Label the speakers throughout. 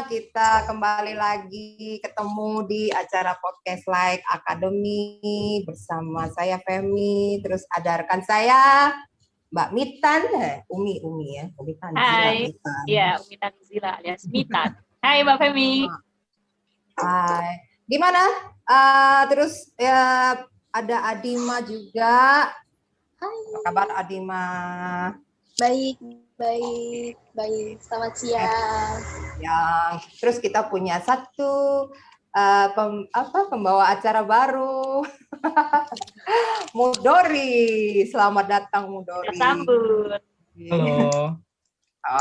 Speaker 1: kita kembali lagi ketemu di acara podcast Like Academy bersama saya Femi, terus ada rekan saya Mbak Mitan, Umi ya, Umi Tanzila.
Speaker 2: Hai, iya Umi Tanzila alias Mitan. Hai Mbak Femi.
Speaker 1: Hai, gimana? Terus ya, ada Adima juga. Hai. Apa kabar Adima?
Speaker 3: Baik. Selamat siang.
Speaker 1: Terus kita punya satu pembawa acara baru, Mudori. Selamat datang Mudori.
Speaker 2: Kita sambut.
Speaker 4: Halo.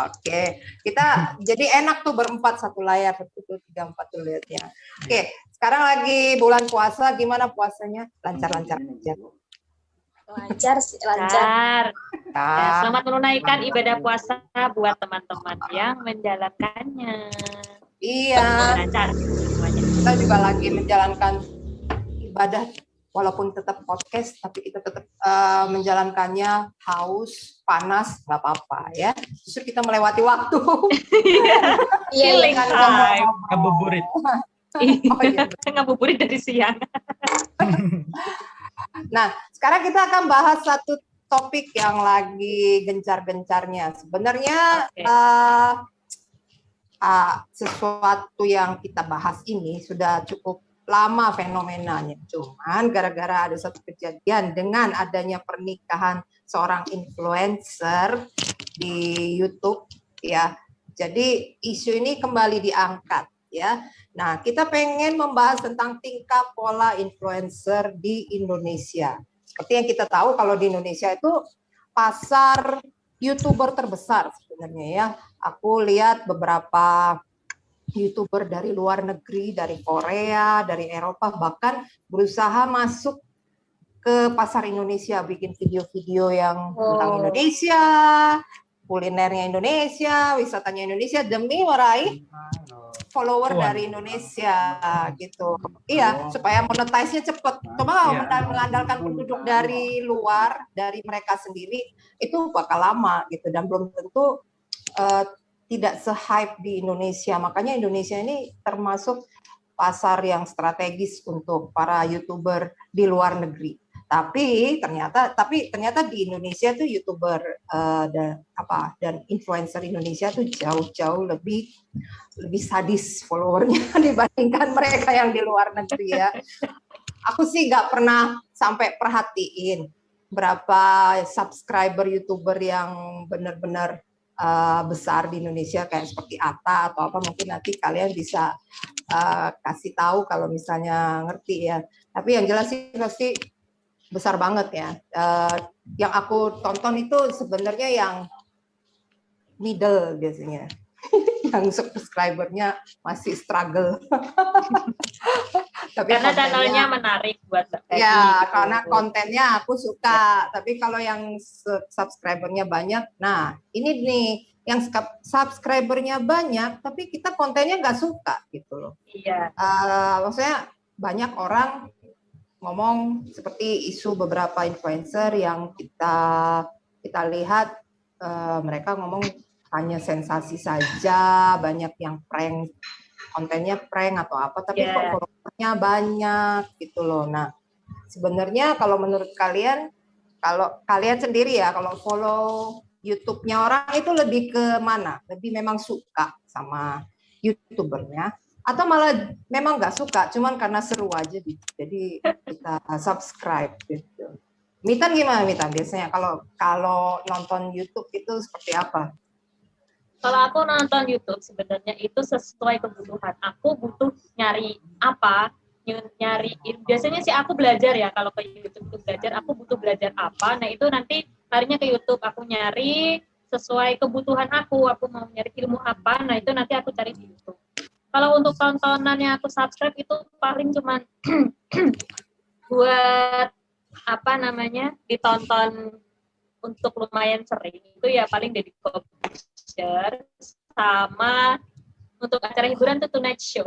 Speaker 1: Oke, kita jadi enak tuh berempat satu layar, 1, 2, 3, 4 tuh lihatnya. Oke, sekarang lagi bulan puasa, gimana puasanya? Lancar-lancar aja.
Speaker 3: Lancar.
Speaker 2: Ya, selamat menunaikan ibadah puasa buat teman-teman yang menjalankannya.
Speaker 1: Iya.
Speaker 2: Lancar semuanya.
Speaker 1: Kita juga lagi menjalankan ibadah, walaupun tetap podcast, tapi kita tetap menjalankannya haus, panas, nggak apa-apa ya. Justru kita melewati waktu.
Speaker 2: Healing time.
Speaker 4: Ngabuburit.
Speaker 2: Ngabuburit dari siang.
Speaker 1: Nah, sekarang kita akan bahas satu topik yang lagi gencar-gencarnya. Sebenarnya sesuatu yang kita bahas ini sudah cukup lama fenomenanya. Cuman gara-gara ada satu kejadian dengan adanya pernikahan seorang influencer di YouTube, ya. Jadi isu ini kembali diangkat, ya. Nah, kita pengen membahas tentang tingkah pola influencer di Indonesia. Seperti yang kita tahu kalau di Indonesia itu pasar YouTuber terbesar sebenarnya ya. Aku lihat beberapa YouTuber dari luar negeri, dari Korea, dari Eropa, bahkan berusaha masuk ke pasar Indonesia, bikin video-video yang tentang Indonesia, kulinernya Indonesia, wisatanya Indonesia demi meraih follower dari Indonesia gitu. Iya, supaya monetize-nya cepat. Coba mengandalkan penduduk dari luar, dari mereka sendiri, itu bakal lama gitu. Dan belum tentu tidak se-hype di Indonesia. Makanya Indonesia ini termasuk pasar yang strategis untuk para YouTuber di luar negeri. Tapi ternyata di Indonesia tuh YouTuber dan influencer Indonesia tuh jauh-jauh lebih sadis followernya dibandingkan mereka yang di luar negeri ya. Aku sih nggak pernah sampai perhatiin berapa subscriber YouTuber yang benar-benar besar di Indonesia kayak seperti Atta atau apa, mungkin nanti kalian bisa kasih tahu kalau misalnya ngerti ya. Tapi yang jelas sih pasti besar banget ya. Yang aku tonton itu sebenarnya yang middle biasanya. Yang subscribernya masih struggle. Tapi
Speaker 2: karena channelnya menarik buat
Speaker 1: ya, gitu. Karena kontennya aku suka. Tapi kalau yang subscribernya banyak, nah ini nih yang subscribernya banyak, tapi kita kontennya nggak suka gitu loh.
Speaker 2: Iya.
Speaker 1: Maksudnya banyak orang ngomong seperti isu beberapa influencer yang kita lihat mereka ngomong hanya sensasi saja, banyak yang prank, kontennya prank atau apa, tapi kok followernya banyak gitu loh. Nah, sebenarnya kalau menurut kalian, kalau kalian sendiri ya, kalau follow YouTube-nya orang itu lebih ke mana? Lebih memang suka sama YouTubernya, atau malah memang nggak suka, cuman karena seru aja gitu. Jadi kita subscribe gitu. Mitan gimana Mitan? Biasanya kalau nonton YouTube itu seperti apa?
Speaker 2: Kalau aku nonton YouTube sebenarnya itu sesuai kebutuhan. Aku butuh nyari apa, biasanya sih aku belajar ya, kalau ke YouTube itu belajar, aku butuh belajar apa, nah itu nanti larinya ke YouTube, aku nyari sesuai kebutuhan aku mau nyari ilmu apa, nah itu nanti aku cari di YouTube. Kalau untuk tontonan yang aku subscribe itu paling cuman buat ditonton untuk lumayan sering, itu ya paling Deddy Corbuzier sama untuk acara hiburan tuh Tonight Show.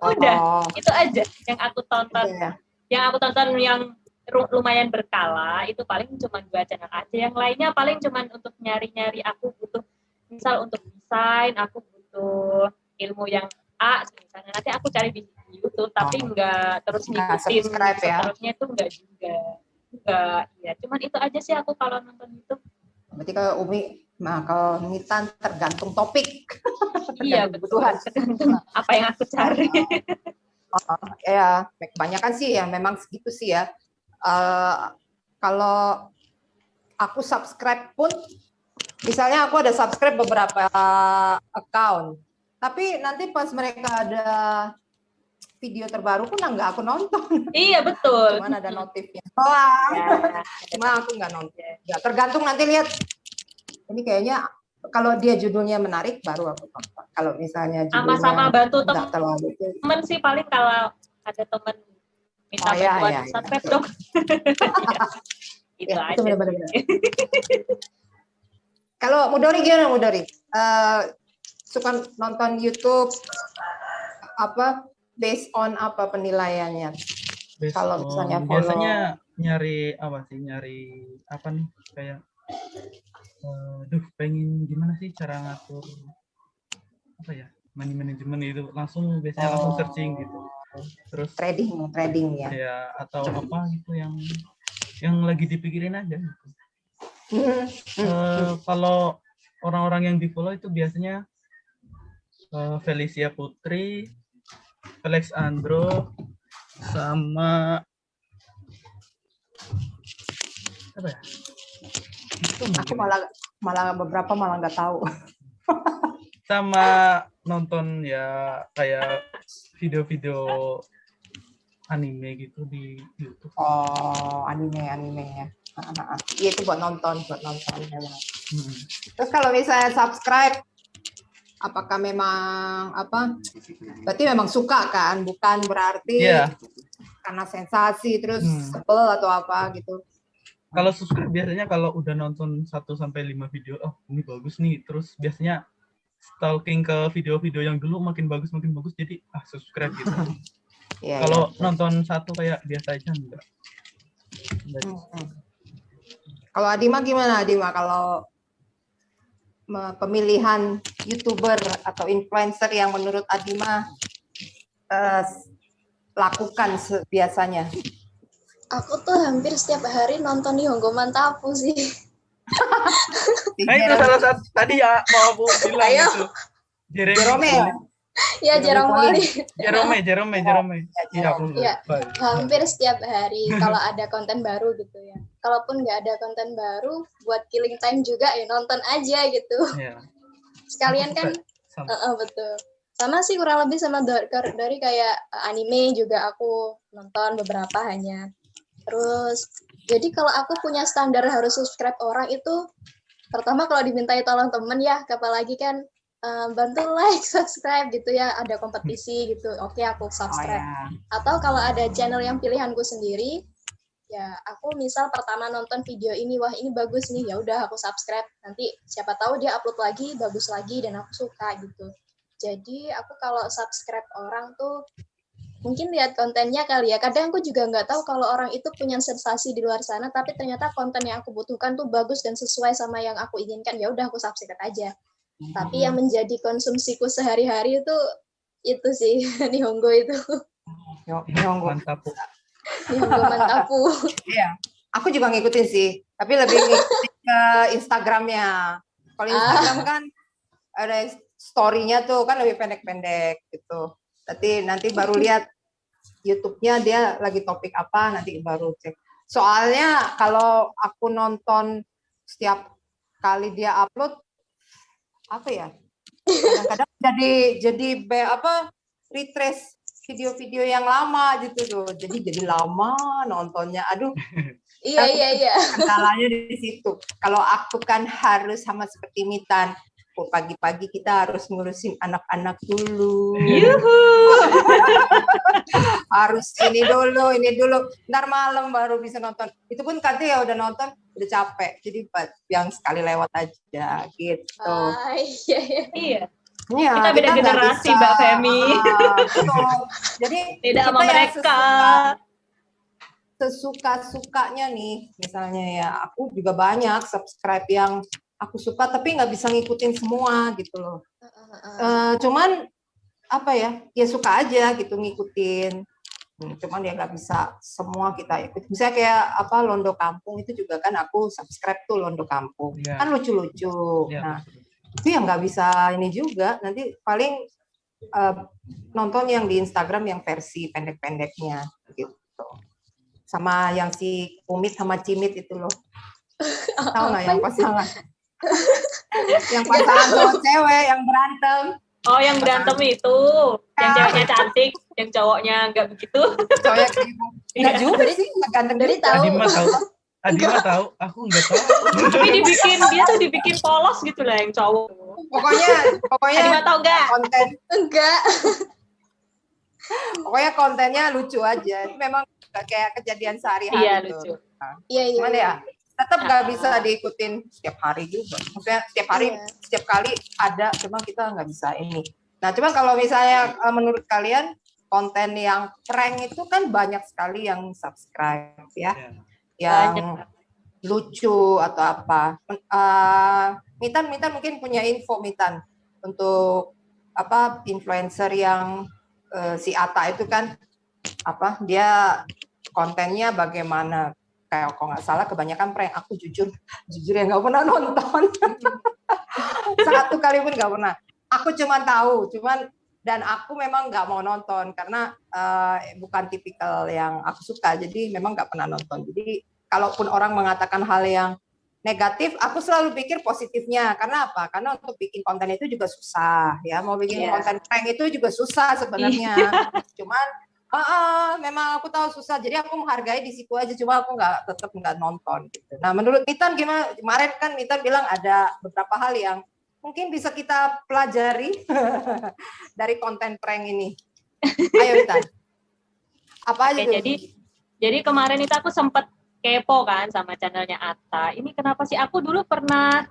Speaker 2: Udah, itu aja yang aku tonton. Yang aku tonton yang lumayan berkala itu paling cuma 2 channel aja. Yang lainnya paling cuma untuk nyari-nyari, aku butuh misal untuk desain, aku butuh butuh ilmu yang A, misalnya nanti aku cari di YouTube, tapi nggak terus
Speaker 1: Nggak
Speaker 2: ngikutin
Speaker 1: subscribe ya?
Speaker 2: seterusnya itu nggak juga. Enggak, ya cuman itu aja sih aku kalau nonton YouTube.
Speaker 1: Berarti kalau Umi, nah kalau Mitan tergantung topik.
Speaker 2: Iya,
Speaker 1: Tergantung
Speaker 2: betul. Tergantung apa yang aku cari.
Speaker 1: Ya, kebanyakan sih ya memang segitu sih ya. Kalau aku subscribe pun, misalnya aku ada subscribe beberapa account, tapi nanti pas mereka ada video terbaru pun nggak aku nonton.
Speaker 2: Iya, betul.
Speaker 1: Cuman ada notifnya. Wah,
Speaker 2: Ya,
Speaker 1: cuma aku nggak nonton. Ya, tergantung nanti lihat. Ini kayaknya kalau dia judulnya menarik baru aku nonton. Kalau misalnya judulnya
Speaker 2: sama-sama bantu
Speaker 1: nggak terlalu
Speaker 2: temen sih, paling kalau ada temen minta
Speaker 1: Oh, ya,
Speaker 2: bantuan
Speaker 1: ya, ya.
Speaker 2: subscribe dong. Itu
Speaker 1: ya,
Speaker 2: aja.
Speaker 1: benar-benar. Kalau Mudori gimana Mudori? Suka nonton YouTube apa based on apa penilaiannya? Kalau misalnya follow.
Speaker 4: Biasanya nyari apa sih? Nyari apa nih? Kayak pengen gimana sih cara ngatur apa ya? Money management itu langsung biasanya langsung searching gitu. Terus
Speaker 1: trading ya.
Speaker 4: Ya, atau apa gitu yang lagi dipikirin aja gitu. Kalau orang-orang yang di follow itu biasanya Felicia Putri, Felix Andro, sama apa ya? Itu
Speaker 1: Aku malah beberapa malah nggak tahu.
Speaker 4: Sama nonton ya kayak video-video anime gitu di YouTube.
Speaker 1: Oh, anime ya. Iya itu buat nonton memang. Terus kalau misalnya subscribe, apakah memang apa? Berarti memang suka kan, bukan berarti karena sensasi terus sebel atau apa gitu.
Speaker 4: Kalau subscribe biasanya kalau udah nonton 1-5 video, oh ini bagus nih, terus biasanya stalking ke video-video yang dulu makin bagus jadi subscribe gitu. Kalau nonton satu kayak biasa aja enggak.
Speaker 1: Kalau Adima gimana Adima kalau pemilihan YouTuber atau influencer yang menurut Adima lakukan biasanya?
Speaker 3: Aku tuh hampir setiap hari nonton Nihongo Mantapu sih.
Speaker 4: Nah itu salah satu tadi ya mau aku bilang itu.
Speaker 1: Jerome ya?
Speaker 3: Ya, Jerome.
Speaker 4: Iya,
Speaker 3: hampir setiap hari kalau ada konten baru gitu ya. Kalaupun nggak ada konten baru, buat killing time juga ya nonton aja gitu.
Speaker 4: Iya.
Speaker 3: Sekalian kan, betul. Sama sih kurang lebih sama dari kayak anime juga aku nonton beberapa hanya. Terus, jadi kalau aku punya standar harus subscribe orang itu, pertama kalau dimintai tolong temen ya, apalagi kan bantu like, subscribe gitu ya, ada kompetisi gitu, oke aku subscribe. Atau kalau ada channel yang pilihanku sendiri, ya aku misal pertama nonton video ini, wah ini bagus nih, ya udah aku subscribe. Nanti siapa tahu dia upload lagi, bagus lagi dan aku suka gitu. Jadi aku kalau subscribe orang tuh mungkin lihat kontennya kali ya. Kadang aku juga nggak tahu kalau orang itu punya sensasi di luar sana, tapi ternyata konten yang aku butuhkan tuh bagus dan sesuai sama yang aku inginkan. Ya udah aku subscribe aja. Tapi yang menjadi konsumsiku sehari-hari itu sih Nihongo itu.
Speaker 1: Nihongo
Speaker 4: Mantapu.
Speaker 3: Nihongo Mantapu.
Speaker 1: Iya, aku juga ngikutin sih, tapi lebih ngikutin ke Instagramnya. Kalau Instagram kan ada story-nya tuh kan lebih pendek-pendek gitu. Nanti baru lihat YouTube-nya dia lagi topik apa, nanti baru cek. Soalnya kalau aku nonton setiap kali dia upload apa ya, kadang-kadang jadi retrace video-video yang lama gitu tuh, jadi lama nontonnya, aduh.
Speaker 3: Iya.
Speaker 1: Kendalanya di situ. Kalau aku kan harus sama seperti Mitan, pagi-pagi kita harus ngurusin anak-anak dulu. Harus ini dulu, ntar malam baru bisa nonton. Itu pun nanti ya udah nonton udah capek, jadi yang sekali lewat aja gitu.
Speaker 2: Iya.
Speaker 1: Ya,
Speaker 2: kita beda generasi Mbak Femi.
Speaker 1: Jadi
Speaker 2: tidak sama mereka.
Speaker 1: Sesuka-sukanya nih, misalnya ya aku juga banyak subscribe yang aku suka tapi nggak bisa ngikutin semua gitu loh. Cuman apa ya suka aja gitu ngikutin. Cuman ya nggak bisa semua kita ikut. Misalnya kayak apa Londo Kampung itu juga kan aku subscribe tuh Londo Kampung. Kan lucu-lucu. Nah, itu yang nggak bisa ini juga. Nanti paling nonton yang di Instagram yang versi pendek-pendeknya gitu. Sama yang si Kumit sama Cimit itu loh. Tahu nggak yang pasangan? Yang pasangan cowok cewek yang berantem.
Speaker 2: Oh, yang berantem itu, yang ceweknya cantik, yang cowoknya nggak begitu.
Speaker 1: Cowoknya nggak juga sih, nggak ganteng dari tahu.
Speaker 4: Adi mah tahu, aku nggak tahu.
Speaker 2: Tapi dia tuh dibikin polos gitu lah yang cowok.
Speaker 1: Pokoknya. Adi mah tahu nggak? Konten
Speaker 3: enggak.
Speaker 1: Pokoknya kontennya lucu aja. Itu memang kayak kejadian sehari-hari.
Speaker 2: Iya
Speaker 1: gitu.
Speaker 2: Lucu.
Speaker 3: Iya.
Speaker 1: Cuman ya tetap nggak bisa diikutin setiap hari juga. Maksudnya setiap hari, setiap kali ada, cuma kita nggak bisa ini. Nah, cuman kalau misalnya menurut kalian konten yang prank itu kan banyak sekali yang subscribe ya, yang lucu atau apa. Mitan mungkin punya info Mitan untuk apa influencer yang si Ata itu kan apa dia kontennya bagaimana? Kayak kalau nggak salah kebanyakan prank. Aku jujur ya nggak pernah nonton. Satu kali pun nggak pernah. Aku dan aku memang nggak mau nonton karena bukan tipikal yang aku suka. Jadi memang nggak pernah nonton. Jadi kalaupun orang mengatakan hal yang negatif, aku selalu pikir positifnya. Karena apa? Karena untuk bikin konten itu juga susah. Ya mau bikin konten prank itu juga susah sebenarnya. Cuman memang aku tahu susah, jadi aku menghargai di situ aja, cuma aku tetap nggak nonton gitu. Nah, menurut Mitan gimana? Kemarin kan Mitan bilang ada beberapa hal yang mungkin bisa kita pelajari dari konten prank ini. Ayo Mitan. Apa aja?
Speaker 2: Jadi kemarin itu aku sempat kepo kan sama channelnya Atta. Ini kenapa sih aku dulu pernah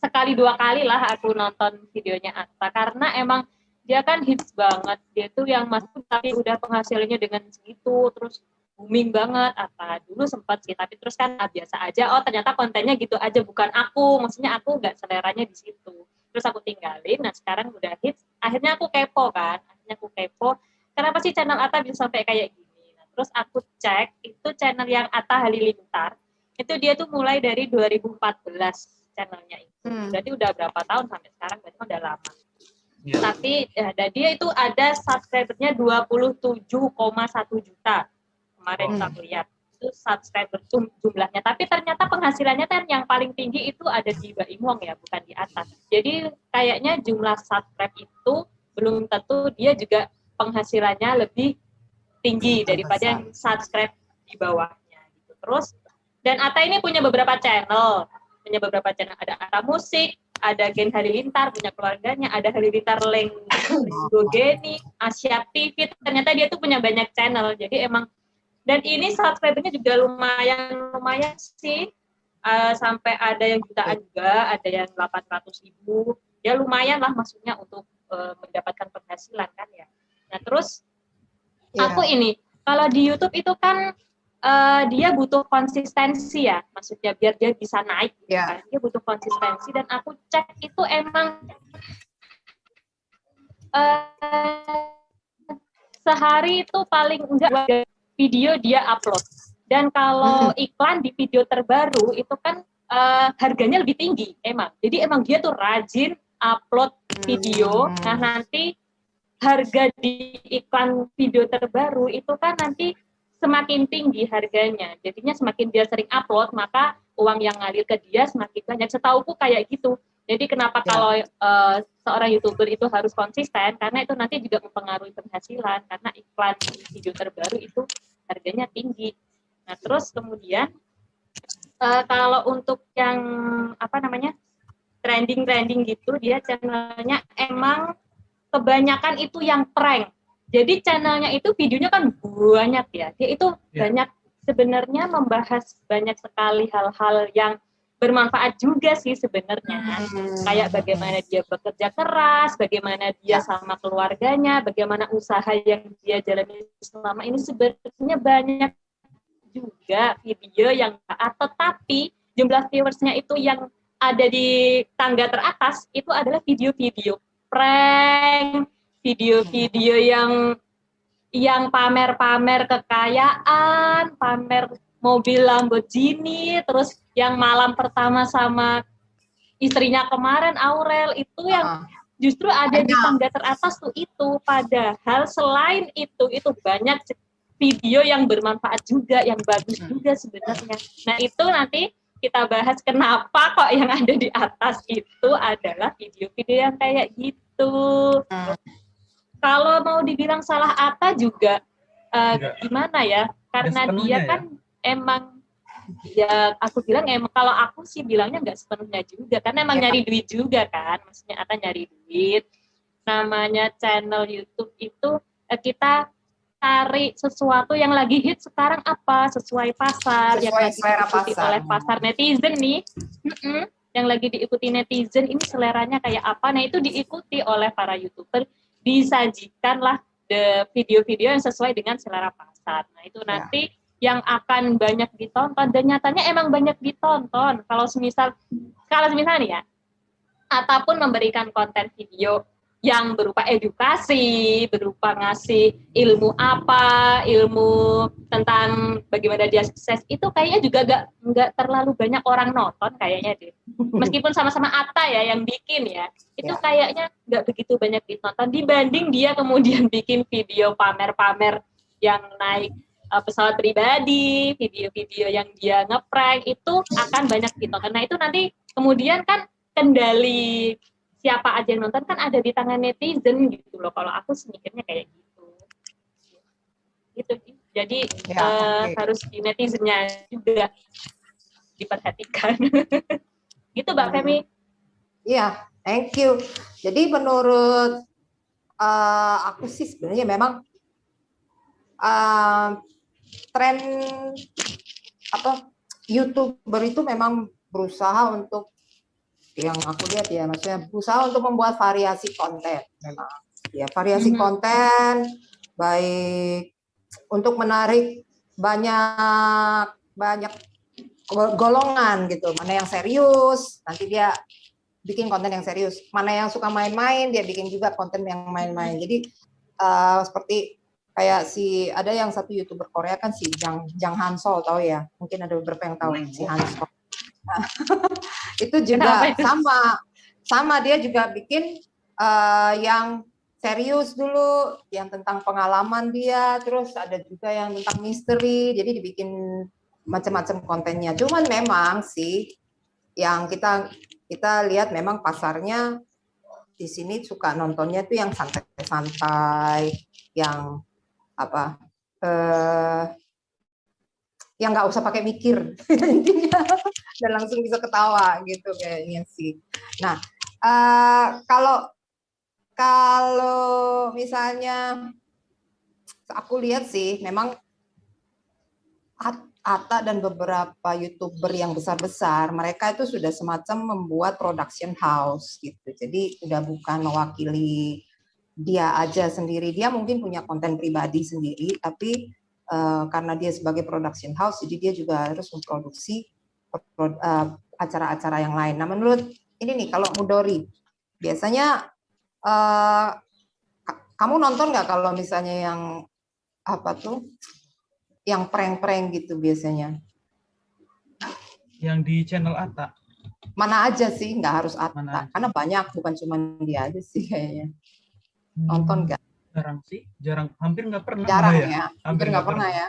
Speaker 2: sekali dua kali lah aku nonton videonya Atta karena emang dia kan hits banget, dia tuh yang masuk tapi udah penghasilannya dengan segitu, terus booming banget. Apa dulu sempat sih, tapi terus kan biasa aja. Oh ternyata kontennya gitu aja, bukan aku, maksudnya aku nggak seleranya di situ. Terus aku tinggalin. Nah sekarang udah hits, akhirnya aku kepo kan, kenapa sih channel Atta bisa sampai kayak gini? Nah, terus aku cek itu channel yang Atta Halilintar, itu dia tuh mulai dari 2014 channelnya itu. Berarti udah berapa tahun sampai sekarang? Berarti udah lama. Yeah. Tapi dia itu ada subscribernya 27,1 juta kemarin aku lihat itu subscriber jumlahnya. Tapi ternyata penghasilannya kan yang paling tinggi itu ada di Mbak Imong ya, bukan di atas. Jadi kayaknya jumlah subscribe itu belum tentu dia juga penghasilannya lebih tinggi daripada yang subscribe di bawahnya. Gitu. Terus dan Atta ini punya beberapa channel. Ada Atta Musik, ada Gen Halilintar, punya keluarganya, ada Halilintar Lenggogeni, Asia TV, ternyata dia tuh punya banyak channel, jadi emang, dan ini subscribernya juga lumayan sih, sampai ada yang jutaan juga, ada yang 800.000, ya lumayan lah maksudnya untuk mendapatkan penghasilan kan ya. Nah terus, aku ini, kalau di YouTube itu kan, dia butuh konsistensi ya, maksudnya biar dia bisa naik, kan? Dia butuh konsistensi dan aku cek itu emang sehari itu paling enggak video dia upload. Dan kalau iklan di video terbaru itu kan harganya lebih tinggi emang. Jadi emang dia tuh rajin upload video. Nah nanti harga di iklan video terbaru itu kan nanti semakin tinggi harganya, jadinya semakin dia sering upload, maka uang yang ngalir ke dia semakin banyak. Setauku kayak gitu. Jadi kenapa kalau seorang YouTuber itu harus konsisten, karena itu nanti juga mempengaruhi penghasilan, karena iklan video terbaru itu harganya tinggi. Nah terus kemudian kalau untuk yang trending gitu, dia channelnya emang kebanyakan itu yang prank. Jadi channelnya itu videonya kan banyak ya. Dia itu banyak sebenarnya membahas banyak sekali hal-hal yang bermanfaat juga sih sebenarnya. Kayak bagaimana dia bekerja keras, bagaimana dia sama keluarganya, bagaimana usaha yang dia jalani selama ini, sebenarnya banyak juga video yang tetapi jumlah viewersnya itu yang ada di tangga teratas itu adalah video-video prank, video-video yang pamer-pamer kekayaan, pamer mobil Lamborghini, terus yang malam pertama sama istrinya kemarin Aurel itu yang justru ada di tangga teratas tuh itu. Padahal selain itu banyak video yang bermanfaat juga, yang bagus juga sebenarnya. Nah itu nanti kita bahas kenapa kok yang ada di atas itu adalah video-video yang kayak gitu. Kalau mau dibilang salah Atta juga gimana ya? Karena dia kan emang ya aku bilang emang kalau aku sih bilangnya nggak sepenuhnya juga karena emang nyari duit juga kan, maksudnya Atta nyari duit. Namanya channel YouTube itu kita cari sesuatu yang lagi hit sekarang apa sesuai pasar, yang lagi diikuti oleh pasar netizen nih, yang lagi diikuti netizen ini seleranya kayak apa. Nah itu diikuti oleh para YouTuber, disajikanlah video-video yang sesuai dengan selera pasar. Nah itu nanti yang akan banyak ditonton dan nyatanya emang banyak ditonton. Kalau semisal nih ya, ataupun memberikan konten video yang berupa edukasi, berupa ngasih ilmu tentang bagaimana dia sukses, itu kayaknya juga nggak terlalu banyak orang nonton kayaknya deh. Meskipun sama-sama Atta ya yang bikin ya, itu kayaknya nggak begitu banyak ditonton dibanding dia kemudian bikin video pamer-pamer yang naik pesawat pribadi, video-video yang dia ngeprank itu akan banyak ditonton. Nah itu nanti kemudian kan kendali siapa aja yang nonton kan ada di tangan netizen gitu loh. Kalau aku sih mikirnya kayak gitu. Gitu. Jadi harus di netizennya juga diperhatikan. Gitu Mbak Femi.
Speaker 1: Iya, thank you. Jadi menurut aku sih sebenarnya memang tren YouTuber itu memang berusaha untuk yang aku lihat ya, maksudnya berusaha untuk membuat variasi konten memang ya, variasi konten baik untuk menarik banyak golongan gitu. Mana yang serius nanti dia bikin konten yang serius, mana yang suka main-main dia bikin juga konten yang main-main. Jadi seperti kayak ada yang satu YouTuber Korea kan si Jang Hansol, tahu ya, mungkin ada beberapa yang tahu si Hansol. Nah, itu juga sama dia juga bikin yang serius dulu, yang tentang pengalaman dia, terus ada juga yang tentang misteri, jadi dibikin macam-macam kontennya. Cuman memang sih yang kita lihat memang pasarnya di sini suka nontonnya tuh yang santai-santai, yang yang nggak usah pakai mikir intinya, dan langsung bisa ketawa gitu kayaknya sih. Nah kalau misalnya aku lihat sih memang Atta dan beberapa YouTuber yang besar-besar mereka itu sudah semacam membuat production house gitu, jadi udah bukan mewakili dia aja sendiri, dia mungkin punya konten pribadi sendiri, tapi karena dia sebagai production house, jadi dia juga harus memproduksi acara-acara yang lain. Nah, menurut ini nih, kalau Mudori, biasanya kamu nonton nggak kalau misalnya yang yang prank-prank gitu biasanya?
Speaker 4: Yang di channel Atta?
Speaker 1: Mana aja sih, nggak harus Atta, karena banyak, bukan cuma dia aja sih kayaknya. Nonton nggak?
Speaker 4: Jarang sih, hampir nggak pernah.
Speaker 1: Jarang ya, hampir nggak pernah ya.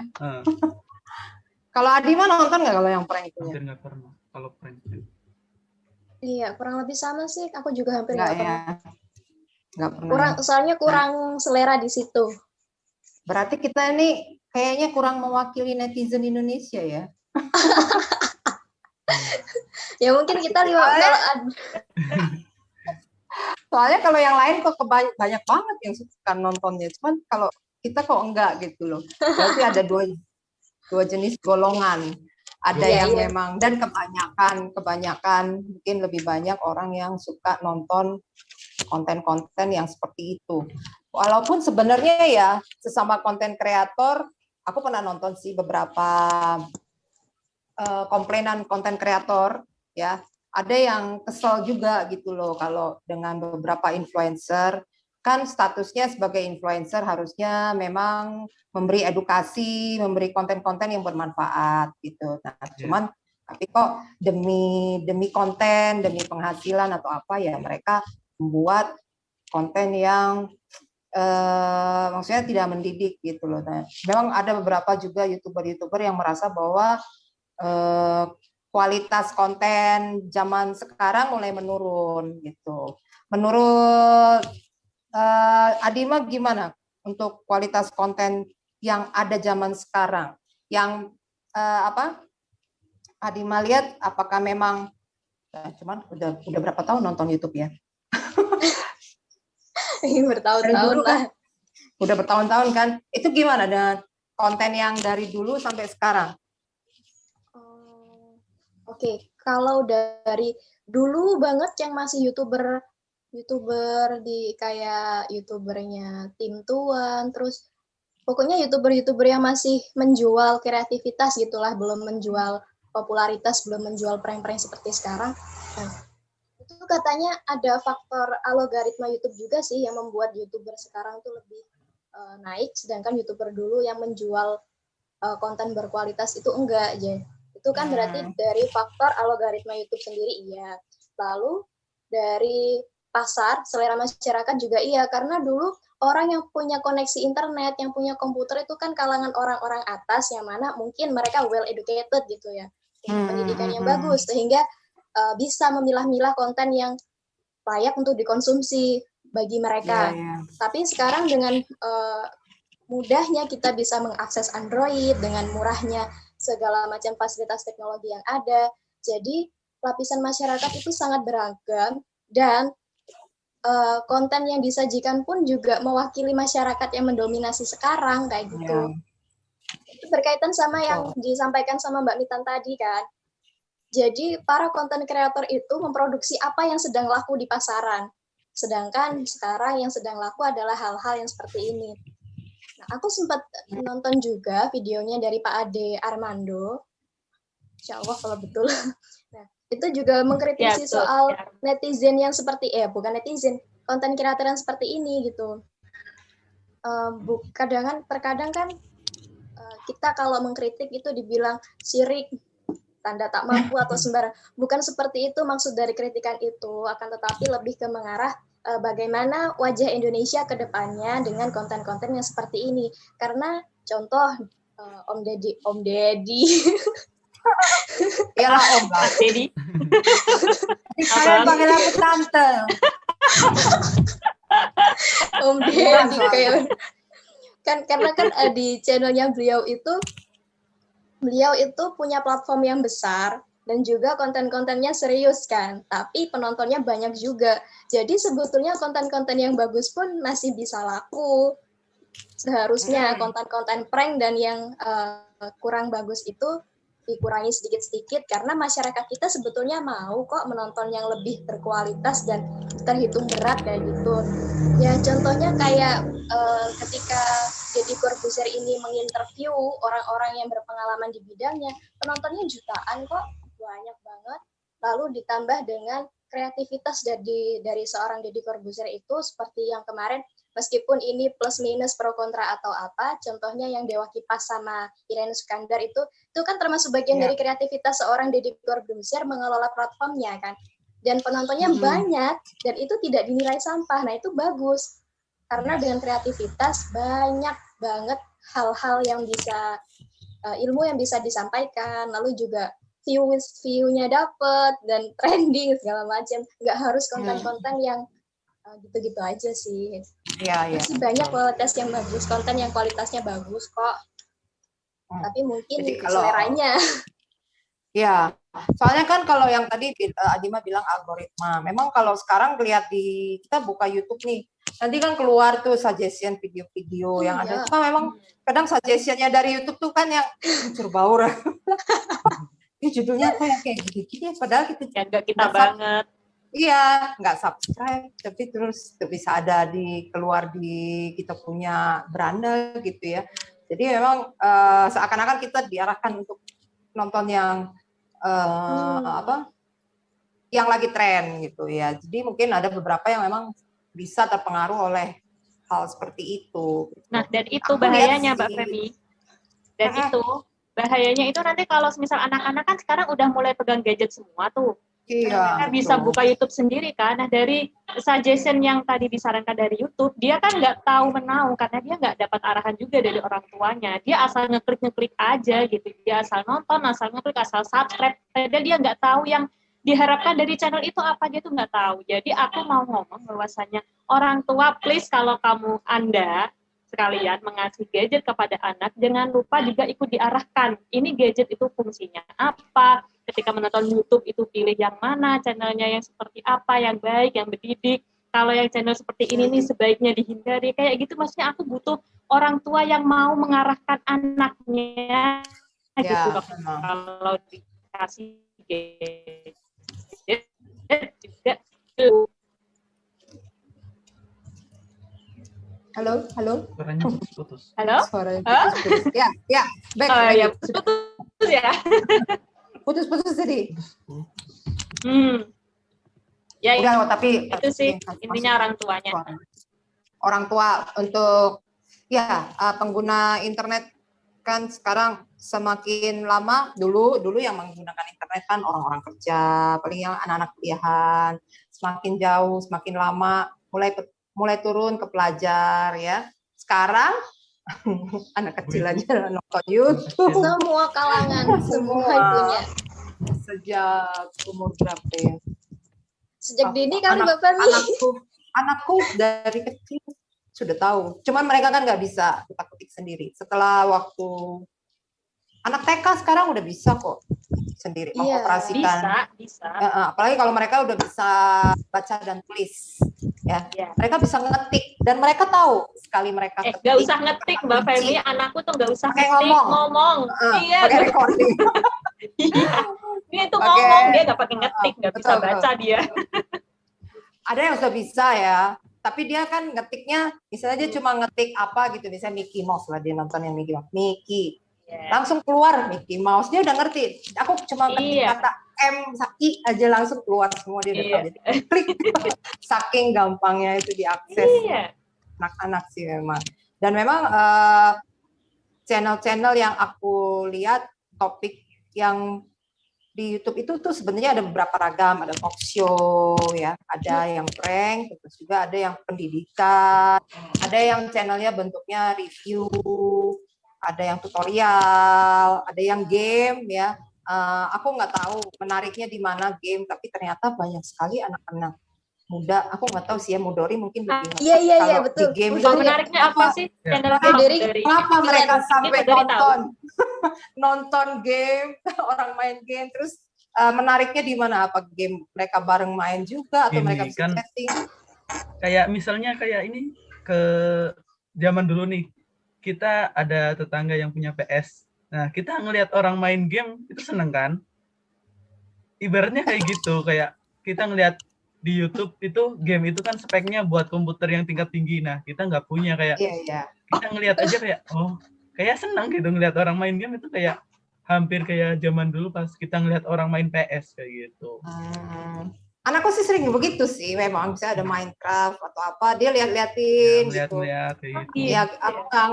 Speaker 1: Kalau Adima nonton nggak kalau yang prank itu?
Speaker 4: Hampir nggak pernah kalau prank.
Speaker 3: Iya, kurang lebih sama sih. Aku juga hampir nggak pernah.
Speaker 1: Nggak pernah.
Speaker 3: Soalnya kurang selera di situ.
Speaker 1: Berarti kita ini kayaknya kurang mewakili netizen Indonesia ya.
Speaker 3: Ya mungkin kita
Speaker 1: soalnya kalau yang lain kok banyak banget yang suka nontonnya, cuman kalau kita kok enggak gitu loh. Berarti ada dua jenis golongan. Ada yang memang, dan kebanyakan mungkin lebih banyak orang yang suka nonton konten-konten yang seperti itu. Walaupun sebenarnya ya sesama konten kreator, aku pernah nonton sih beberapa komplainan konten kreator ya. ada yang kesel juga gitu loh kalau dengan beberapa influencer, kan statusnya sebagai influencer harusnya memang memberi edukasi, memberi konten-konten yang bermanfaat gitu. Nah, cuman tapi kok demi konten, demi penghasilan atau apa ya mereka membuat konten yang maksudnya tidak mendidik gitu loh. Nah, memang ada beberapa juga youtuber yang merasa bahwa kualitas konten zaman sekarang mulai menurun gitu. Menurut Adima gimana untuk kualitas konten yang ada zaman sekarang? Yang Adima lihat apakah memang cuman udah berapa tahun nonton YouTube ya?
Speaker 3: Bertahun-tahun lah.
Speaker 1: Udah bertahun-tahun kan? Itu gimana dengan konten yang dari dulu sampai sekarang?
Speaker 3: Oke, kalau dari dulu banget yang masih youtuber di kayak youtubernya Tim Tuan, terus pokoknya youtuber yang masih menjual kreativitas gitulah, belum menjual popularitas, belum menjual prank-prank seperti sekarang. Nah, itu katanya ada faktor algoritma YouTube juga sih yang membuat youtuber sekarang tuh lebih naik, sedangkan youtuber dulu yang menjual konten berkualitas itu enggak aja. Itu kan berarti dari faktor algoritma YouTube sendiri iya. Lalu dari pasar, selera masyarakat juga iya, karena dulu orang yang punya koneksi internet, yang punya komputer itu kan kalangan orang-orang atas yang mana mungkin mereka well educated gitu ya, pendidikan yang bagus, sehingga bisa memilah-milah konten yang layak untuk dikonsumsi bagi mereka. Tapi sekarang dengan mudahnya kita bisa mengakses Android, dengan murahnya segala macam fasilitas teknologi yang ada. Jadi lapisan masyarakat itu sangat beragam dan konten yang disajikan pun juga mewakili masyarakat yang mendominasi sekarang kayak gitu. Itu berkaitan sama yang disampaikan sama Mbak Mitan tadi kan. Jadi para konten kreator itu memproduksi apa yang sedang laku di pasaran. Sedangkan sekarang yang sedang laku adalah hal-hal yang seperti ini. Nah, aku sempat nonton juga videonya dari Pak Ade Armando. Insya Allah kalau betul. Nah, itu juga mengkritisi soal netizen yang seperti, bukan netizen, konten kreator yang seperti ini gitu. Terkadang kan kita kalau mengkritik itu dibilang syirik, tanda tak mampu atau sembarang. Bukan seperti itu maksud dari kritikan itu, akan tetapi lebih ke mengarah bagaimana wajah Indonesia ke depannya dengan konten-konten yang seperti ini. Karena contoh Om Deddy.
Speaker 1: Iyalah Om
Speaker 2: Deddy.
Speaker 1: Saya panggil aku tante.
Speaker 3: Om Deddy kayak kan karena kan di channelnya beliau itu punya platform yang besar dan juga konten-kontennya serius kan, tapi penontonnya banyak juga. Jadi sebetulnya konten-konten yang bagus pun masih bisa laku. Seharusnya konten-konten prank dan yang kurang bagus itu dikurangi sedikit-sedikit karena masyarakat kita sebetulnya mau kok menonton yang lebih berkualitas dan terhitung berat kayak gitu. Ya contohnya kayak ketika Deddy Corbuzier ini menginterview orang-orang yang berpengalaman di bidangnya, penontonnya jutaan kok, banyak banget. Lalu ditambah dengan kreativitas dari seorang Deddy Corbuzier itu seperti yang kemarin, meskipun ini plus minus pro kontra atau apa, contohnya yang Dewa Kipas sama Irene Sukandar itu kan termasuk bagian dari kreativitas seorang Deddy Corbuzier mengelola platformnya kan. Dan penontonnya banyak dan itu tidak dinilai sampah. Nah, itu bagus. Karena dengan kreativitas banyak banget hal-hal yang bisa ilmu yang bisa disampaikan, lalu juga view-nya dapet dan trending segala macam. Nggak harus konten-konten yang gitu-gitu aja sih.
Speaker 1: Iya.
Speaker 3: Masih banyak kualitas yang bagus, konten yang kualitasnya bagus kok. Tapi mungkin seleranya.
Speaker 1: Ya, soalnya kan kalau yang tadi Adima bilang algoritma, memang kalau sekarang lihat kita buka YouTube nih, nanti kan keluar tuh suggestion video-video yang ada itu kan memang kadang suggestionnya dari YouTube tuh kan yang unsur baur. Ini judulnya apa ya kayak gini-gini, padahal
Speaker 2: kita banget.
Speaker 1: Iya, nggak subscribe, tapi terus bisa ada keluar di kita punya beranda gitu ya. Jadi memang seakan-akan kita diarahkan untuk nonton yang yang lagi tren gitu ya. Jadi mungkin ada beberapa yang memang bisa terpengaruh oleh hal seperti itu.
Speaker 2: Nah, dan itu
Speaker 1: Aku
Speaker 2: bahayanya
Speaker 1: lihat
Speaker 2: Mbak
Speaker 1: sih.
Speaker 2: Femi. Dan itu bahayanya itu nanti kalau misal anak-anak kan sekarang udah mulai pegang gadget semua tuh.
Speaker 1: Iya,
Speaker 2: Mereka bisa buka YouTube sendiri kan. Nah, dari suggestion yang tadi disarankan dari YouTube, dia kan nggak tahu menau karena dia nggak dapat arahan juga dari orang tuanya. Dia asal ngeklik aja gitu. Dia asal nonton, asal ngeklik, asal subscribe. Padahal dia nggak tahu yang diharapkan dari channel itu apa, dia tuh nggak tahu. Jadi aku mau ngomong bahwasanya orang tua, please kalau Anda sekalian mengasih gadget kepada anak, jangan lupa juga ikut diarahkan. Ini gadget itu fungsinya apa? Ketika menonton YouTube itu pilih yang mana, channelnya yang seperti apa, yang baik, yang mendidik. Kalau yang channel seperti ini nih sebaiknya dihindari. Kayak gitu maksudnya aku butuh orang tua yang mau mengarahkan anaknya gitu loh. Kalau dikasih gadget juga
Speaker 1: Halo.
Speaker 4: Suaranya putus.
Speaker 2: Halo?
Speaker 1: Suaranya putus. Ya, back.
Speaker 2: Oh ya, putus ya.
Speaker 1: Putus jadi.
Speaker 2: Ya,
Speaker 1: udah, tapi
Speaker 2: itu sih intinya orang tuanya.
Speaker 1: Orang tua untuk pengguna internet kan sekarang semakin lama. Dulu yang menggunakan internet kan orang-orang kerja, paling yang anak-anak kuliahan. Semakin jauh, semakin lama mulai turun ke pelajar ya. Sekarang anak kecil aja nonton YouTube.
Speaker 3: Semua kalangan, semua punya.
Speaker 1: Sejak umur berapa ya?
Speaker 3: Sejak dini kali Mbak Femi.
Speaker 1: Anakku dari kecil sudah tahu. Cuman mereka kan nggak bisa ketik sendiri. Setelah waktu anak TK sekarang udah bisa kok sendiri mengoperasikan.
Speaker 2: Bisa.
Speaker 1: Apalagi kalau mereka udah bisa baca dan tulis, ya. Mereka bisa ngetik dan mereka tahu sekali mereka ketik.
Speaker 2: Nggak usah ngetik Mbak Femi, anakku tuh nggak usah
Speaker 1: pakai
Speaker 2: ngetik, ngomong. Iya.
Speaker 1: Pakai recording.
Speaker 2: Iya. Dia itu ngomong, dia nggak pakai ngetik, nggak bisa baca dia.
Speaker 1: Ada yang sudah bisa ya. Tapi dia kan ngetiknya, misalnya dia cuma ngetik apa gitu, misalnya Mickey Mouse lah, dia nonton yang Mickey Mouse. Langsung keluar Mickey Mouse, dia udah ngerti. Aku cuma ketik kata M, I aja langsung keluar semua, dia udah tahu. Klik. Saking gampangnya itu diakses anak-anak sih memang. Dan memang channel-channel yang aku lihat, topik yang di YouTube itu tuh sebenarnya ada beberapa ragam, ada talk show ya, ada yang prank, terus juga ada yang pendidikan, ada yang channelnya bentuknya review, ada yang tutorial, ada yang game ya. Aku nggak tahu menariknya di mana game, tapi ternyata banyak sekali anak-anak muda. Aku nggak tahu sih ya, Mudori mungkin lebih.
Speaker 3: Iya betul.
Speaker 1: Di game
Speaker 2: Menariknya apa sih? Channel
Speaker 1: kenapa mereka sampai nonton game, orang main game, terus menariknya di mana? Apa game mereka bareng main juga atau mereka bisa chatting?
Speaker 4: Kayak misalnya kayak ini ke zaman dulu nih, kita ada tetangga yang punya PS. Nah, kita ngelihat orang main game itu seneng kan? Ibaratnya kayak gitu, kayak kita ngelihat di YouTube itu game itu kan speknya buat komputer yang tingkat tinggi. Nah, kita nggak punya kayak kita ngelihat aja kayak kayak senang gitu ngelihat orang main game itu kayak hampir kayak zaman dulu pas kita ngelihat orang main PS kayak gitu.
Speaker 1: Anakku sih sering begitu sih, memang bisa ada Minecraft atau apa, dia lihat-liatin gitu.
Speaker 4: Lihat kayak gitu.
Speaker 1: Ya, aku nggak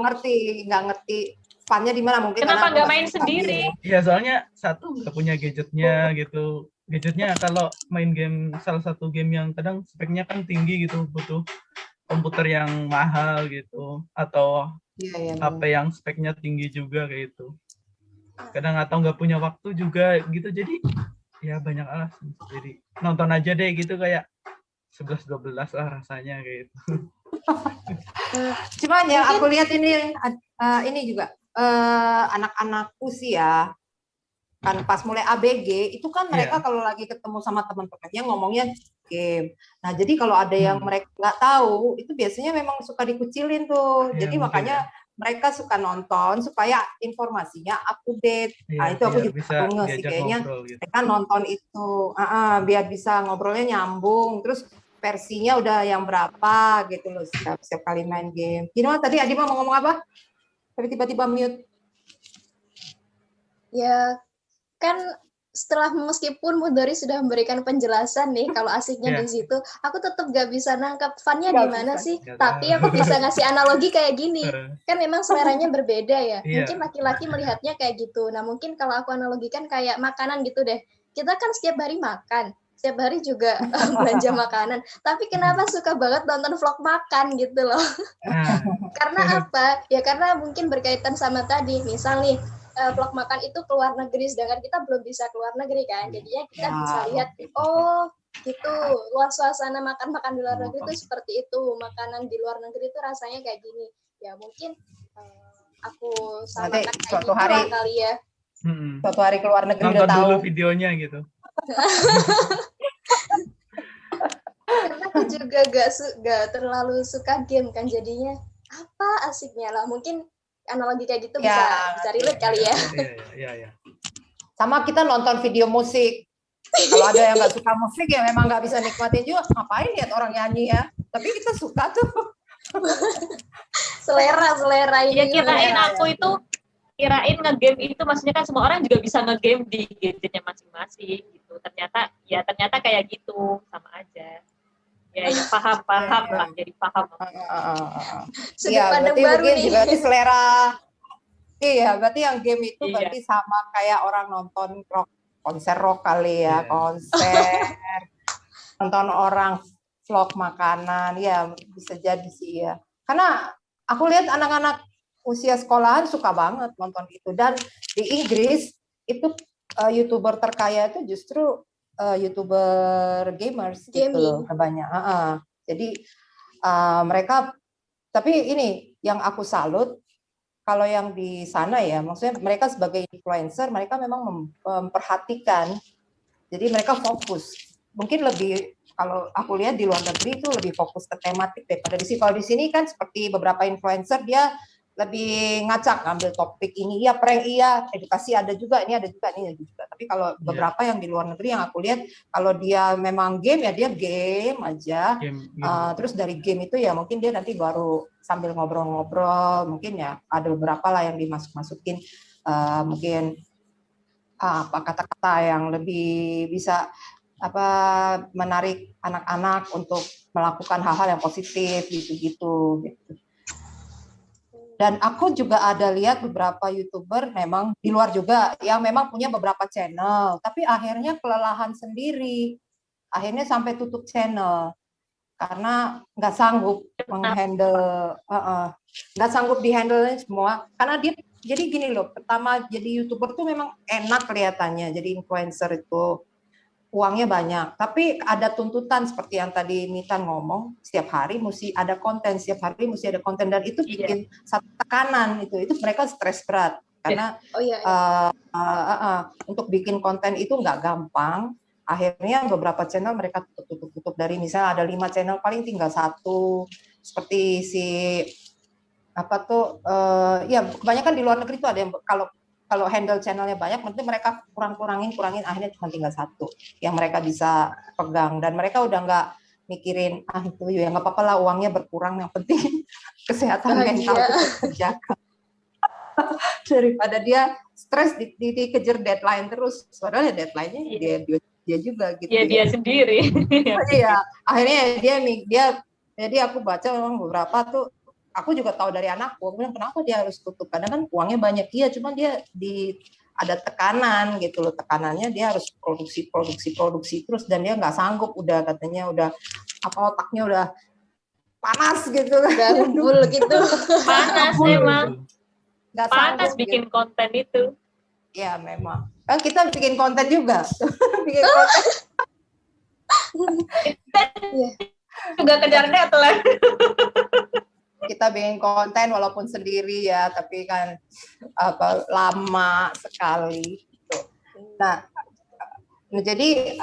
Speaker 1: ngerti funnya di mana, mungkin
Speaker 2: kenapa nggak main sendiri?
Speaker 4: Ya soalnya satu nggak punya gadgetnya gitu. Gadgetnya kalau main game, salah satu game yang kadang speknya kan tinggi gitu, butuh komputer yang mahal gitu, atau HP yang speknya tinggi juga kayak gitu. Kadang atau nggak punya waktu juga gitu, jadi ya banyak alasan. Jadi nonton aja deh gitu, kayak 11-12 lah rasanya kayak gitu.
Speaker 1: Cuman ya aku lihat ini juga anak-anakku sih ya, kan pas mulai ABG itu kan mereka kalau lagi ketemu sama teman-temannya ngomongnya game. Nah jadi kalau ada yang mereka nggak tahu itu biasanya memang suka dikucilin tuh. Jadi makanya mereka suka nonton supaya informasinya up to date. Nah itu aku juga nge sih kayaknya gitu. Mereka nonton itu biar bisa ngobrolnya nyambung. Terus versinya udah yang berapa gitu loh setiap kali main game. Gimana tadi Adi mau ngomong apa? Tapi tiba-tiba mute.
Speaker 3: Ya kan setelah meskipun Mudori sudah memberikan penjelasan nih kalau asiknya di situ, aku tetap gak bisa nangkep funnya di mana sih. Tapi aku bisa ngasih analogi kayak gini. Kan memang seleranya berbeda ya. Mungkin laki-laki melihatnya kayak gitu. Nah mungkin kalau aku analogikan kayak makanan gitu deh. Kita kan setiap hari makan. Setiap hari juga belanja makanan. Tapi kenapa suka banget nonton vlog makan gitu loh. Karena apa? Ya karena mungkin berkaitan sama tadi. Misal nih, vlog makan itu keluar negeri, sedangkan kita belum bisa keluar negeri kan. Jadinya kita bisa lihat, oh gitu, luar suasana makan-makan di luar negeri itu seperti itu. Makanan di luar negeri itu rasanya kayak gini. Ya mungkin aku samakan kayak
Speaker 1: suatu
Speaker 3: gitu
Speaker 1: hari,
Speaker 3: lah kali ya.
Speaker 1: Suatu hari keluar negeri
Speaker 4: nonton
Speaker 1: udah tahu.
Speaker 4: dulu videonya gitu.
Speaker 3: Karena aku juga gak terlalu suka game kan, jadinya apa asiknya lah. Mungkin analogi kayak gitu bisa relate kali ya.
Speaker 4: Iya.
Speaker 1: Sama kita nonton video musik. Kalau ada yang nggak suka musik ya memang nggak bisa nikmatin juga. Ngapain lihat orang nyanyi ya? Tapi kita suka tuh.
Speaker 3: selera ini.
Speaker 2: Ya kirain aku itu nge-game itu maksudnya kan semua orang juga bisa nge-game di gadgetnya masing-masing gitu. Ternyata kayak gitu, sama aja. Ya paham lah, jadi paham.
Speaker 1: Iya, berarti selera. Iya, berarti yang game itu berarti sama kayak orang nonton konser rock kali ya, konser, nonton orang vlog makanan, ya bisa jadi sih ya. Karena aku lihat anak-anak usia sekolahan suka banget nonton itu. Dan di Inggris itu YouTuber terkaya itu justru YouTuber gamers gitu loh, kebanyakan. Jadi mereka, tapi ini yang aku salut, kalau yang di sana ya, maksudnya mereka sebagai influencer, mereka memang memperhatikan, jadi mereka fokus. Mungkin lebih, kalau aku lihat di luar negeri itu lebih fokus ke tematik daripada di sini. Kalau di sini kan seperti beberapa influencer, dia lebih ngacak ngambil topik ini, iya prank, iya edukasi ada juga, ini ada juga, ini ada juga. Tapi kalau beberapa yang di luar negeri yang aku lihat, kalau dia memang game ya dia game aja. Terus dari game itu ya mungkin dia nanti baru sambil ngobrol-ngobrol, mungkin ya ada beberapa lah yang dimasuk-masukin mungkin apa kata-kata yang lebih bisa menarik anak-anak untuk melakukan hal-hal yang positif gitu. Dan aku juga ada lihat beberapa YouTuber memang di luar juga yang memang punya beberapa channel, tapi akhirnya kelelahan sendiri. Akhirnya sampai tutup channel karena nggak sanggup menghandle, nggak sanggup dihandle semua. Karena dia jadi gini loh, pertama jadi YouTuber tuh memang enak kelihatannya, jadi influencer itu uangnya banyak, tapi ada tuntutan seperti yang tadi Mitan ngomong, setiap hari mesti ada konten, dan itu bikin satu tekanan, itu mereka stres berat karena untuk bikin konten itu nggak gampang. Akhirnya beberapa channel mereka tutup dari misalnya ada 5 channel paling tinggal 1, seperti si ya kebanyakan di luar negeri itu ada yang kalau handle channelnya banyak, nanti mereka kurangin, akhirnya cuma tinggal 1 yang mereka bisa pegang, dan mereka udah nggak mikirin itu ya nggak apa-apa lah uangnya berkurang, yang penting kesehatan mental terjaga daripada dia stres dikejar deadline terus, padahal deadline-nya dia juga gitu ya.
Speaker 2: Dia sendiri.
Speaker 1: Iya, akhirnya dia jadi aku baca memang beberapa tuh. Aku juga tahu dari anakku, aku bilang kenapa dia harus tutup, karena kan uangnya banyak, iya, cuma dia ada tekanan gitu loh, tekanannya dia harus produksi terus, dan dia nggak sanggup, udah katanya udah otaknya udah panas gitu,
Speaker 3: udah ngumpul gitu,
Speaker 2: panas memang, nggak panas bikin gitu. Konten itu,
Speaker 1: ya memang kan kita bikin konten juga, bikin konten
Speaker 2: juga kejar deadline.
Speaker 1: Kita bikin konten walaupun sendiri ya, tapi kan lama sekali gitu. Nah jadi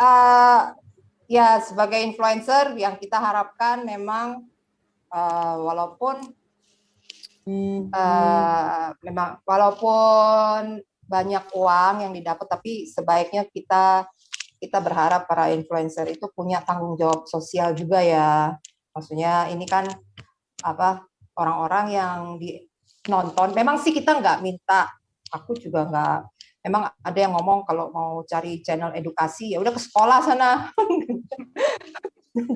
Speaker 1: ya sebagai influencer yang kita harapkan memang walaupun banyak uang yang didapat, tapi sebaiknya kita berharap para influencer itu punya tanggung jawab sosial juga ya. Maksudnya ini kan orang-orang yang nonton, memang sih kita nggak minta, aku juga nggak, memang ada yang ngomong kalau mau cari channel edukasi ya udah ke sekolah sana.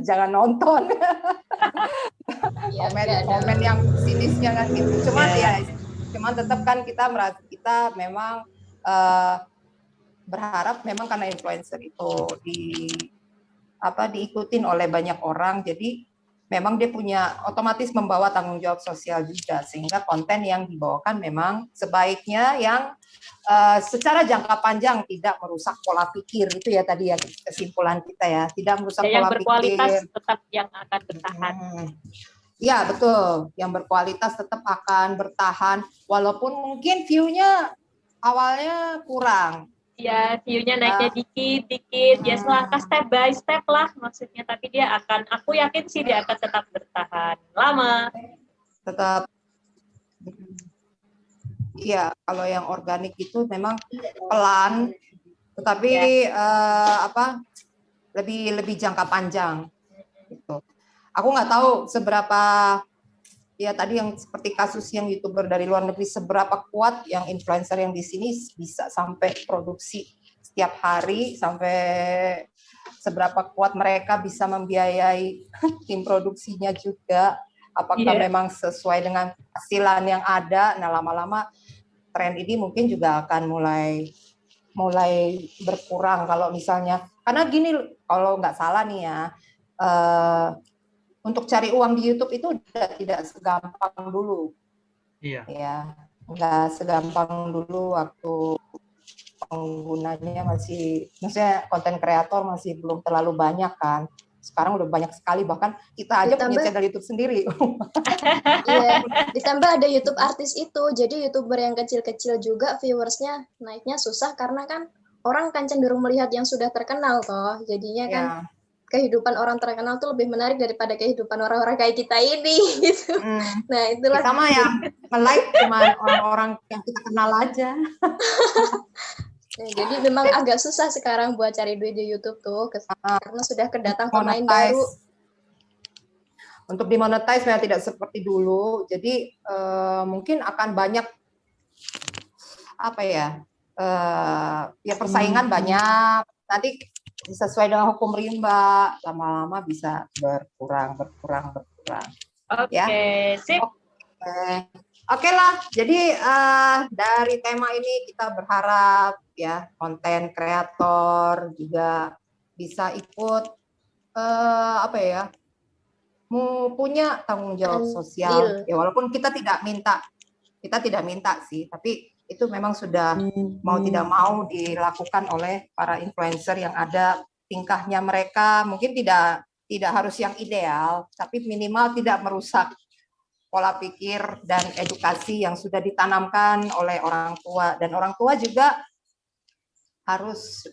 Speaker 1: Jangan nonton. Komen yang sinisnya kan gitu. Cuman tetap kan kita memang berharap memang karena influencer itu diikutin oleh banyak orang, jadi memang dia punya otomatis membawa tanggung jawab sosial juga, sehingga konten yang dibawakan memang sebaiknya yang secara jangka panjang tidak merusak pola pikir, itu ya tadi ya kesimpulan kita ya, tidak merusak
Speaker 2: yang
Speaker 1: pola
Speaker 2: berkualitas
Speaker 1: pikir.
Speaker 2: Tetap yang akan bertahan.
Speaker 1: Ya betul, yang berkualitas tetap akan bertahan, walaupun mungkin view-nya awalnya kurang.
Speaker 2: Ya, view-nya naiknya dikit-dikit, ya selangkah step by step lah maksudnya. Tapi aku yakin sih dia akan tetap bertahan lama.
Speaker 1: Tetap. Iya, kalau yang organik itu memang pelan, tetapi lebih jangka panjang. Gitu. Aku nggak tahu seberapa. Ya tadi yang seperti kasus yang YouTuber dari luar negeri, seberapa kuat yang influencer yang di sini bisa sampai produksi setiap hari, sampai seberapa kuat mereka bisa membiayai tim produksinya juga, apakah memang sesuai dengan hasilan yang ada. Nah lama-lama tren ini mungkin juga akan mulai berkurang kalau misalnya, karena gini kalau nggak salah nih ya, untuk cari uang di YouTube itu udah tidak segampang dulu. Iya. Ya, nggak segampang dulu waktu penggunanya maksudnya konten kreator masih belum terlalu banyak kan. Sekarang udah banyak sekali, bahkan kita aja punya channel YouTube sendiri.
Speaker 3: Iya, ditambah ada YouTube artis itu, jadi YouTuber yang kecil-kecil juga viewersnya naiknya susah karena kan orang kan cenderung melihat yang sudah terkenal toh, jadinya kan kehidupan orang terkenal tuh lebih menarik daripada kehidupan orang-orang kayak kita ini gitu. Nah, itulah
Speaker 1: sama yang like cuma orang-orang yang kita kenal aja.
Speaker 3: Nah, jadi memang agak susah sekarang buat cari duit di YouTube tuh karena sudah kedatang pemain baru.
Speaker 1: Untuk dimonetize memang tidak seperti dulu. Jadi mungkin akan banyak persaingan banyak. Nanti sesuai dengan hukum rimba, lama-lama bisa berkurang.
Speaker 2: Oke, sip.
Speaker 1: Oke lah. Jadi dari tema ini kita berharap ya konten kreator juga bisa ikut punya tanggung jawab sosial. Ya walaupun kita tidak minta sih, tapi itu memang sudah mau tidak mau dilakukan oleh para influencer yang ada. Tingkahnya mereka mungkin tidak harus yang ideal, tapi minimal tidak merusak pola pikir dan edukasi yang sudah ditanamkan oleh orang tua. Dan orang tua juga harus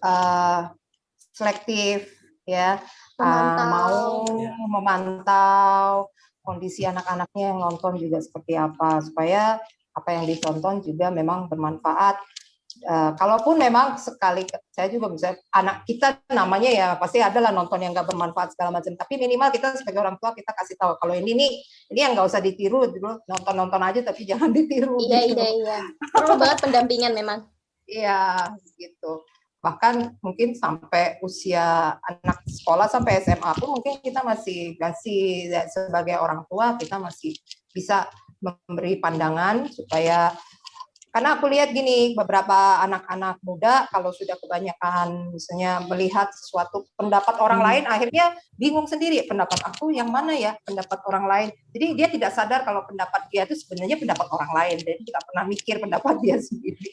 Speaker 1: selektif ya, mau memantau kondisi anak-anaknya yang nonton juga seperti apa, supaya apa yang ditonton juga memang bermanfaat. Kalaupun memang sekali, saya juga bisa, anak kita namanya ya pasti adalah nonton yang nggak bermanfaat segala macam, tapi minimal kita sebagai orang tua kita kasih tahu kalau ini yang nggak usah ditiru, nonton aja tapi jangan ditiru.
Speaker 3: Iya. Perlu banget pendampingan memang.
Speaker 1: Iya, gitu. Bahkan mungkin sampai usia anak sekolah sampai SMA pun mungkin kita masih sebagai orang tua kita masih bisa memberi pandangan supaya, karena aku lihat gini, beberapa anak-anak muda kalau sudah kebanyakan misalnya melihat sesuatu pendapat orang lain, akhirnya bingung sendiri, pendapat aku yang mana ya, pendapat orang lain. Jadi dia tidak sadar kalau pendapat dia itu sebenarnya pendapat orang lain, dan tidak pernah mikir pendapat dia sendiri.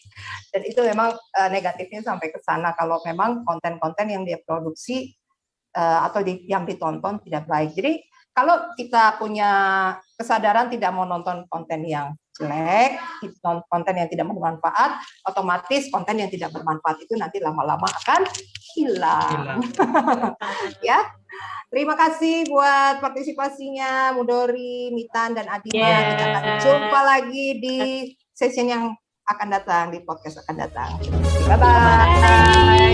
Speaker 1: Dan itu memang negatifnya sampai ke sana kalau memang konten-konten yang dia produksi atau yang ditonton tidak baik. Jadi kalau kita punya kesadaran tidak mau nonton konten yang jelek, konten yang tidak bermanfaat, otomatis konten yang tidak bermanfaat itu nanti lama-lama akan hilang. Ya, terima kasih buat partisipasinya Mudori, Mitan, dan Adima. Kita akan jumpa lagi di session yang akan datang, di podcast akan datang. Bye-bye.